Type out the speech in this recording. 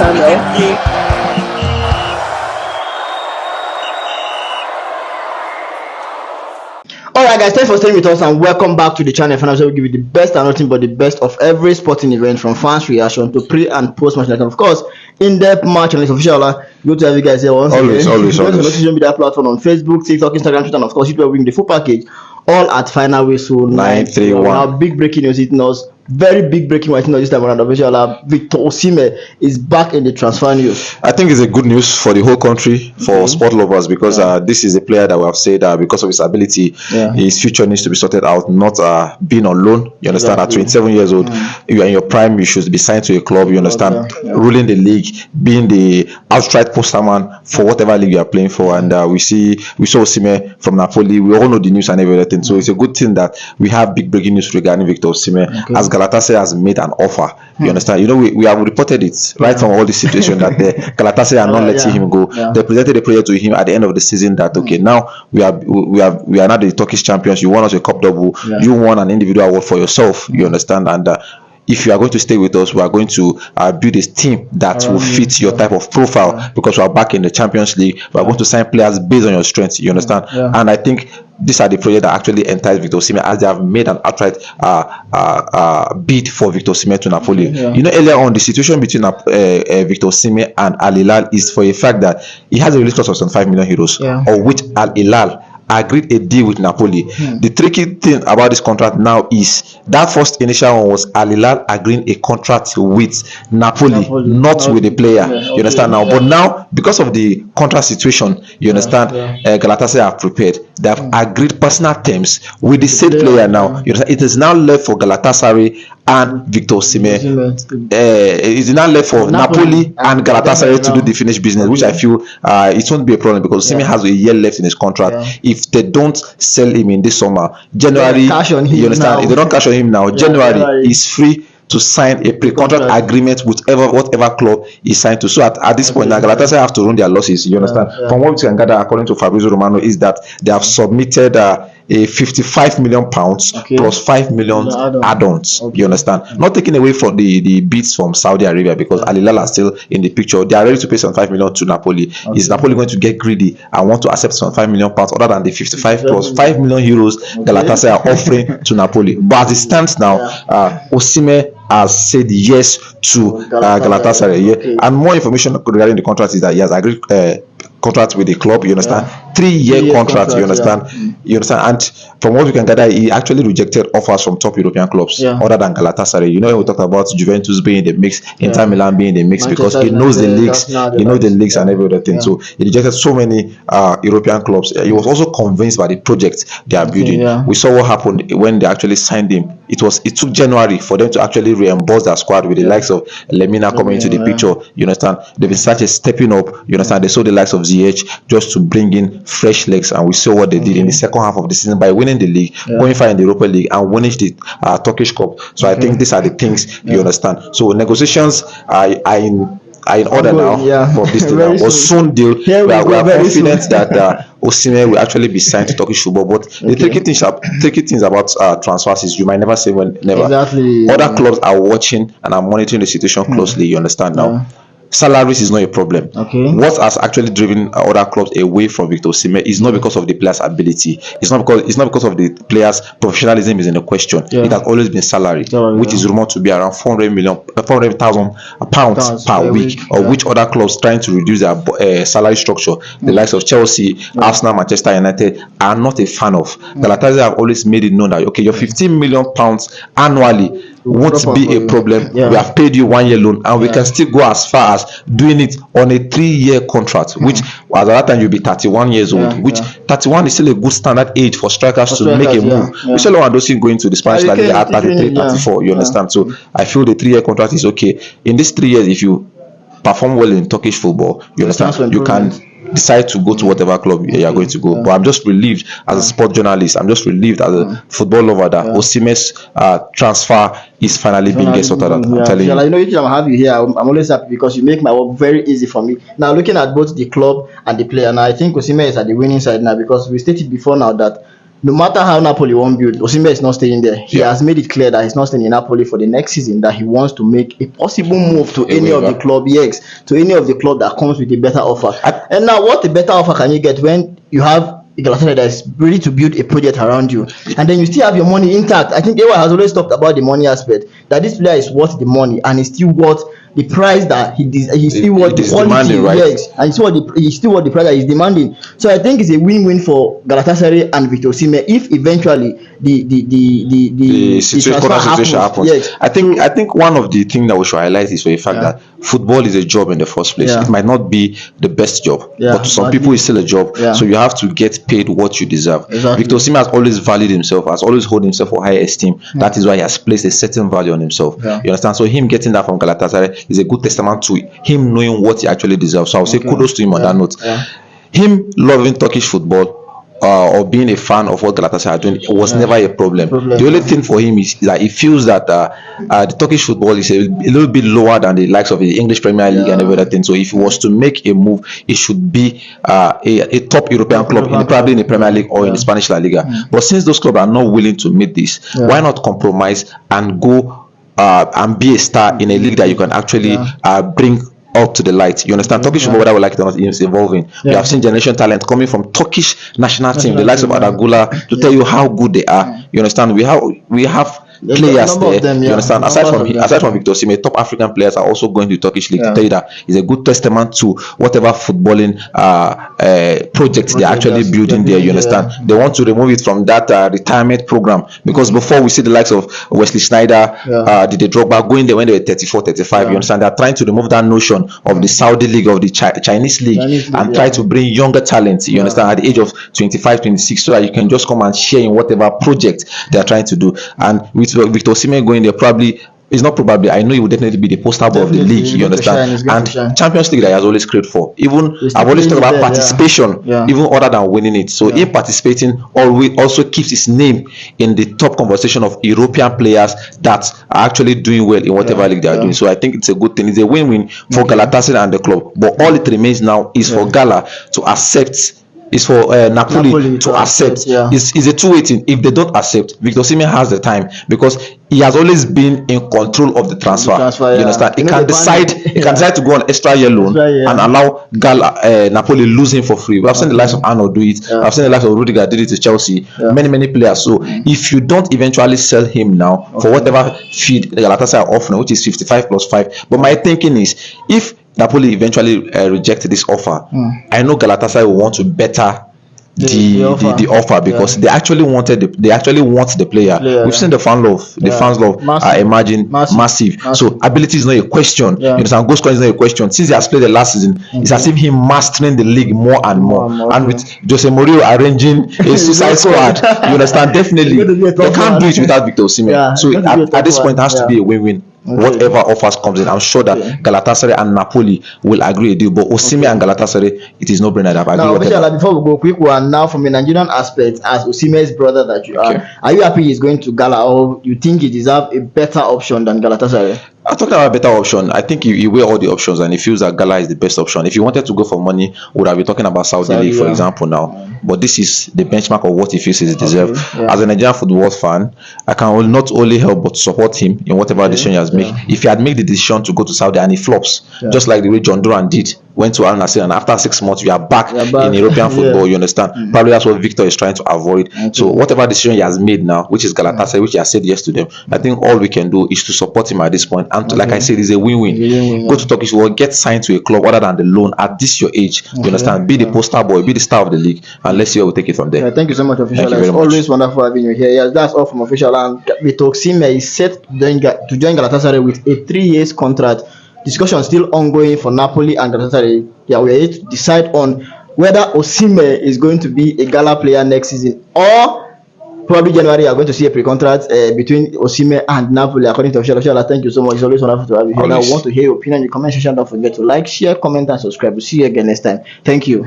channel. Alright guys, thanks for staying with us and welcome back to the channel. And we give you the best and nothing but the best of every sporting event, from fans reaction to pre and post match, and of course in-depth match and official. Good to have you guys here once always, again. Always. Social media platform on Facebook, TikTok, Instagram, Twitter, and of course YouTube, bring the full package, all at Final Whistle 931. Now big breaking news hitting us. Very big breaking news this time around. Official Victor Osimhen is back in the transfer news. I think it's a good news for the whole country, for sport lovers, because this is a player that we have said because of his ability, his future needs to be sorted out, not being on loan. You understand? At 27 years old, you are in your prime, you should be signed to a club. You understand? Ruling the league, being the outright poster man for whatever league you are playing for. And we saw Osimhen from Napoli. We all know the news and everything. So it's a good thing that we have big breaking news regarding Victor Osimhen, as Galatasaray has made an offer. You understand? You know, we have reported it right from all the situation that the Galatasaray are not letting him go. They presented a project to him at the end of the season that now we are now the Turkish champions. You won us a cup double. You won an individual award for yourself. You understand? And if you are going to stay with us, we are going to build a team that will fit your type of profile, because we are back in the Champions League. We are going to sign players based on your strengths. You understand? And I think these are the projects that actually entice Victor Osimhen, as they have made an outright bid for Victor Osimhen to Napoli. You know, earlier on, the situation between Victor Osimhen and Al Hilal is for a fact that he has a release clause of 75 million euros, of which Al Hilal agreed a deal with Napoli. The tricky thing about this contract now is that first initial one was Al Hilal agreeing a contract with Napoli, not with the player. You understand now? But now, because of the contract situation, you understand, Galatasaray have prepared. They have agreed personal terms with the said player now. You understand? It is now left for Galatasaray and Victor Osimhen. It is now left for Napoli and Galatasaray to do the finished business, which I feel it won't be a problem, because Osimhen has a year left in his contract. If they don't sell him in this summer, January, you understand? If they don't cash on him now, January is free to sign a pre-contract agreement with whatever club he signed to. So at this point, now Galatasaray have to run their losses. You understand? From what we can gather, according to Fabrizio Romano, is that they have submitted a 55 million pounds plus 5 million add-ons. You understand? Not taking away from the bids from Saudi Arabia, because Al Hilal are still in the picture. They are ready to pay some 5 million to Napoli. Is Napoli going to get greedy and want to accept some 5 million pounds other than the 55 plus 5 million euros Galatasaray are offering to Napoli? But as it stands now, Osimhen has said yes to Galatasaray. And more information regarding the contract is that he has agreed contract with the club. You understand? 3-year contract. You understand? You understand? And from what we can gather, he actually rejected offers from top European clubs other than Galatasaray. You know, we talked about Juventus being in the mix, Inter Milan being in the mix, because he knows the leagues, the leagues and every other thing. So he rejected so many European clubs. He was also convinced by the project they are building. We saw what happened when they actually signed him. It took January for them to actually reimburse their squad with the likes of Lemina coming into the picture. You understand? They've been started stepping up. You understand? They saw the likes of ZH just to bring in fresh legs, and we saw what they did in the second half of the season by winning the league, qualifying in the Europa League, and winning the Turkish Cup. So I think these are the things you understand. So negotiations are in order now for this thing. But soon deal. We are confident that Osimhen will actually be signed to Turkish football. But the tricky things about transfers is you might never say when never. Other clubs are watching and are monitoring the situation closely. You understand now? Salaries is not a problem. What has actually driven other clubs away from Victor Osimhen is not because of the player's ability. It's not because of the player's professionalism is in the question. It has always been salary, which is rumored to be around 400,000 pounds per week, of which other clubs trying to reduce their salary structure, the likes of Chelsea, Arsenal, Manchester United, are not a fan of. Galatasaray have always made it known that your 15 million pounds annually won't be a problem. We have paid you 1 year loan, and we can still go as far as doing it on a 3-year contract, which at that time you'll be 31 years old, which 31 is still a good standard age for strikers to make a move. We saw Lewandowski going to the Spanish La Liga at 33, 34. You understand? So I feel the 3-year contract is okay. In these 3 years, if you perform well in Turkish football, you understand, you can decide to go to whatever club you are going to go. But I'm just relieved as a sport journalist, I'm just relieved as a football lover that Osimhen's transfer is finally being sorted out. I'm telling you. You know, each time I have you here, I'm always happy because you make my work very easy for me. Now, looking at both the club and the player, now I think Osimhen is at the winning side now, because we stated before now that no matter how Napoli won't build, Osimhen is not staying there. He has made it clear that he's not staying in Napoli for the next season, that he wants to make a possible move to any of the club, to any of the club that comes with a better offer. And now, what a better offer can you get when you have Galatasaray that is ready to build a project around you, and then you still have your money intact? I think Ewa has always talked about the money aspect, that this player is worth the money and he's still worth the price that he's still worth the quality, right? Yes, and he's still worth the price that he's demanding. So I think it's a win-win for Galatasaray and Victor Osimhen if eventually the situation happens. Yes. I think one of the things that we should highlight is for the fact that football is a job in the first place. It might not be the best job, but to some people it's still a job. So you have to get paid what you deserve. Exactly. Victor Osimhen has always valued himself, has always held himself for high esteem. That is why he has placed a certain value on himself. You understand? So him getting that from Galatasaray is a good testament to him knowing what he actually deserves. So I'll say kudos to him on that note. Him loving Turkish football or being a fan of what Galatasaray are doing was never a problem. The only thing for him is that he feels that the Turkish football is a little bit lower than the likes of the English Premier League and every other thing. So if he was to make a move, it should be a top European club, probably in the Premier League or in the Spanish La Liga. But since those clubs are not willing to meet this, why not compromise and go and be a star in a league that you can actually bring up to the light? You understand? Turkish football, whether we like it or not, is evolving. We have seen generation talent coming from Turkish national team, the likes of Adagula, to tell you how good they are. You understand? We have players there. You understand? Aside from Victor Osimhen, top African players are also going to the Turkish league to tell you that it's a good testament to whatever footballing project they're actually building there. You understand? They want to remove it from that retirement program, because before we see the likes of Wesley Sneijder, Didier Drogba going there when they were 34, 35. You understand? They're trying to remove that notion of the Saudi league, of the Chinese league, and try to bring younger talent. You understand? At the age of 25, 26, so that you can just come and share in whatever project they're trying to do. And with Victor Osimhen going there, it's not probably, I know he will definitely be the poster boy of the league. You understand? And Champions League that he has always craved for. Even I've always talked about participation, even other than winning it. So him participating also keeps his name in the top conversation of European players that are actually doing well in whatever league they are doing. So I think it's a good thing. It's a win-win for Galatasaray and the club. But all it remains now is for Gala to accept. It's for Napoli to accept. It's a two-way thing. If they don't accept, Victor Osimhen has the time, because he has always been in control of the transfer. You understand? He can decide. He can decide to go on extra year loan and allow Napoli lose him for free. We have seen the likes of Arnold do it. I've seen the likes of Rudiger did it to Chelsea. Many players. So if you don't eventually sell him now for whatever fee Galatasaray are offering, which is 55 plus 5, but my thinking is, if Napoli eventually reject this offer, I know Galatasaray will want to better the offer, because they actually want the player. We've seen the fans love are emerging massive. So ability is not a question. You understand? Goal scoring is not a question. Since he has played the last season, it's as if he mastering the league more and more. And with Jose Mourinho arranging a suicide squad, you understand? Definitely they can't do it without Victor Osimhen. So at this point, it has to be a win-win. Whatever offers comes in, I'm sure that Galatasaray and Napoli will agree a deal. But Osimhen and Galatasaray, it is no brainer. Now, before we go, quick one now from a Nigerian aspect, as Osimhen's brother that you are you happy he's going to Gala, or you think he deserves a better option than Galatasaray? I'm talking about a better option. I think you weigh all the options and he feels that Gala is the best option. If you wanted to go for money, would have been talking about Saudi League, for example, now. But this is the benchmark of what he feels he deserves. As a Nigerian football fan, I can not only help but support him in whatever decision he has made. If he had made the decision to go to Saudi and he flops, just like the way John Duran did, went to Al Nassr, and after 6 months, we are back in European football, you understand? Probably that's what Victor is trying to avoid. So whatever decision he has made now, which is Galatasaray, which he has said yes to them, I think all we can do is to support him at this point. And like I said, it's a win-win. Go to Turkish world, get signed to a club other than the loan at this your age, you understand? Be the poster boy, be the star of the league, and let's see where we take it from there. Thank you so much, Official. It's always wonderful having you here. Yes, that's all from Official. And Victor Osimhen is set to join Galatasaray with a 3-year contract. Discussion still ongoing for Napoli and Galatasaray. We are yet to decide on whether Osimhen is going to be a Gala player next season, or probably January. You are going to see a pre-contract between Osimhen and Napoli, according to Official. Thank you so much. It's always wonderful to have you here. Now, I want to hear your opinion in the comment section. Don't forget to like, share, comment, and subscribe. We'll see you again next time. Thank you.